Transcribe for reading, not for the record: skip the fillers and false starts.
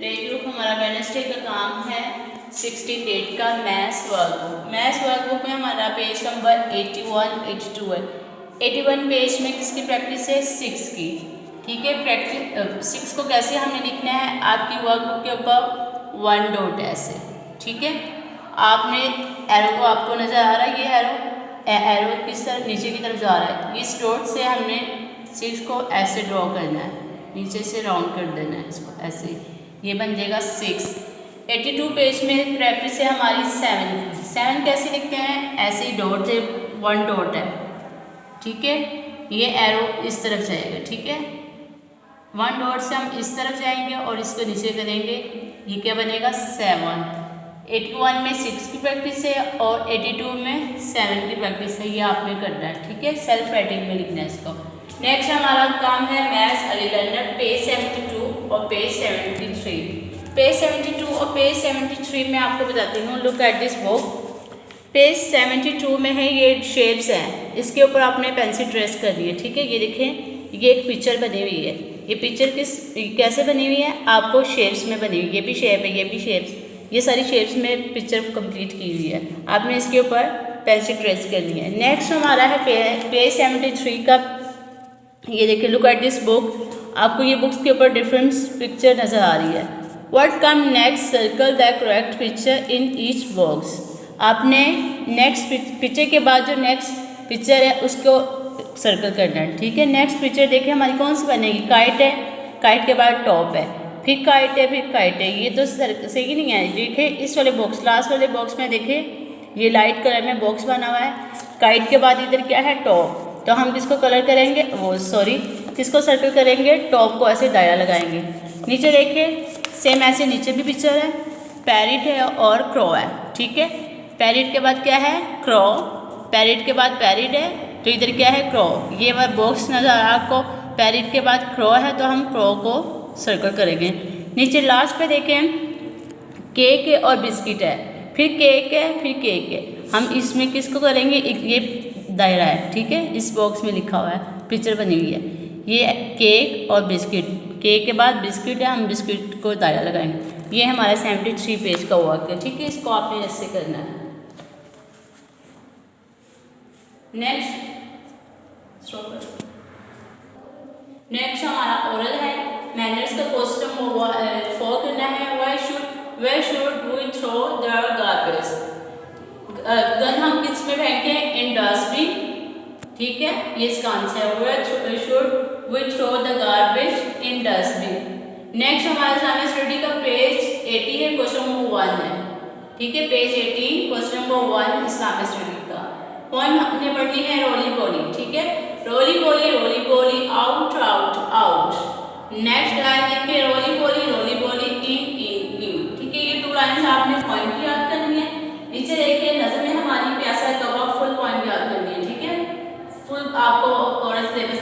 Play group हमारा Wednesday का काम है 68 का मैथ्स वर्कबुक। मैथ्स वर्कबुक में हमारा पेज नंबर 81, 82 है। 81 पेज में किसकी प्रैक्टिस है? 6 की। ठीक है, प्रैक्टिस 6 को कैसे हमने लिखना है आपकी वर्कबुक के ऊपर 1 डॉट ऐसे। ठीक है, आपने एरो को आपको नज़र आ रहा है, ये एरो किस तरह नीचे की तरफ जा रहा है। इस डॉट से हमने 6 को ऐसे ड्रॉ करना है, नीचे से राउंड कर देना है इसको ऐसे, ये बन जाएगा 6। 82 पेज में प्रैक्टिस है हमारी 7 कैसे लिखते हैं? ऐसे ही डॉट से 1 डॉट है। ठीक है, ये एरो इस तरफ जाएगा। ठीक है, 1 डॉट से हम इस तरफ जाएंगे और इसको नीचे करेंगे, ये क्या बनेगा? 7। 81 में 6 की प्रैक्टिस है और 82 में 7 की प्रैक्टिस है, ये आपने करना है। ठीक है, सेल्फ राइटिंग में लिखना है इसको। नेक्स्ट हमारा काम है मैथ्स अर्ली लर्नर पेज 72 और पेज 73। पेज 72 और पेज 73 में आपको बताती हूँ, look at this book. Page 72 में है ये शेप्स हैं, इसके ऊपर आपने पेंसिल ट्रेस करनी है। ठीक है, ये देखें, ये एक पिक्चर बनी हुई है। ये पिक्चर कैसे बनी हुई है? आपको शेप्स में बनी हुई, ये भी शेप है, ये भी शेप्स, ये सारी शेप्स में पिक्चर कंप्लीट की हुई है। आपने इसके ऊपर पेंसिल ट्रेस करनी है। नेक्स्ट हमारा है पेज 73 का, ये देखिए, लुक एट दिस बुक। आपको ये बुक्स के ऊपर डिफरेंट पिक्चर नज़र आ रही है। What come next, circle the correct picture in each box. आपने नेक्स्ट पिक्चर के बाद जो नेक्स्ट पिक्चर है उसको सर्कल करना है। ठीक है, नेक्स्ट पिक्चर देखिए हमारी कौन सी बनेगी? काइट है, काइट के बाद टॉप है, फिर काइट है, फिर काइट है। ये तो सही नहीं है। देखिए इस वाले बॉक्स, लास्ट वाले बॉक्स में देखिए ये लाइट कलर में बॉक्स बना हुआ है। काइट के बाद इधर क्या है? टॉप। तो हम किसको कलर करेंगे? किसको सर्कल करेंगे? टॉप को ऐसे दायरा लगाएंगे। नीचे देखिए सेम ऐसे नीचे भी पिक्चर है, पैरेट है और क्रो है। ठीक है, पैरेट के बाद क्या है? क्रो। पैरेट के बाद पैरेट है, तो इधर क्या है? क्रो। ये वह बॉक्स नज़र आ रहा आपको, पैरेट के बाद क्रो है, तो हम क्रो को सर्कल करेंगे। नीचे लास्ट पे देखें केक है और बिस्किट है, फिर केक है, फिर केक है। हम इसमें किसको करेंगे? ये दायरा है। ठीक है, इस बॉक्स में लिखा हुआ है, पिक्चर बनी हुई है, ये केक और बिस्किट। केक के बाद बिस्किट है, हम बिस्किट को दायरा लगाएंगे। ये हमारा 73 पेज का वर्क है। ठीक है, इसको आपने ऐसे करना है। नेक्स्ट हमारा ओरल है। मैनर्स का क्वेश्चन 4 करना है। Where should we throw the garbage? Gun हम किस में फेंकें? In dustbin. ठीक है, ये इसका आंसर है। Where should we throw the garbage? in dustbin। Next हमारे सामने स्टडी का पेज 80 है, क्वेश्चन नंबर 1 है। ठीक है, page 80 question number 1 Islamic study का। पोएम हमने पढ़नी है रोली पोली। ठीक है, roly poly out out out. Next line देखिए रोली पोली इन इन इन। ठीक है, ये 2 लाइन्स आपने पॉइंट की याद करनी है। नीचे देखिए नज़र में हमारी प्यासा कबाब फुल पॉइंट याद करनी है। ठीक है, फुल आपको और सिलेबस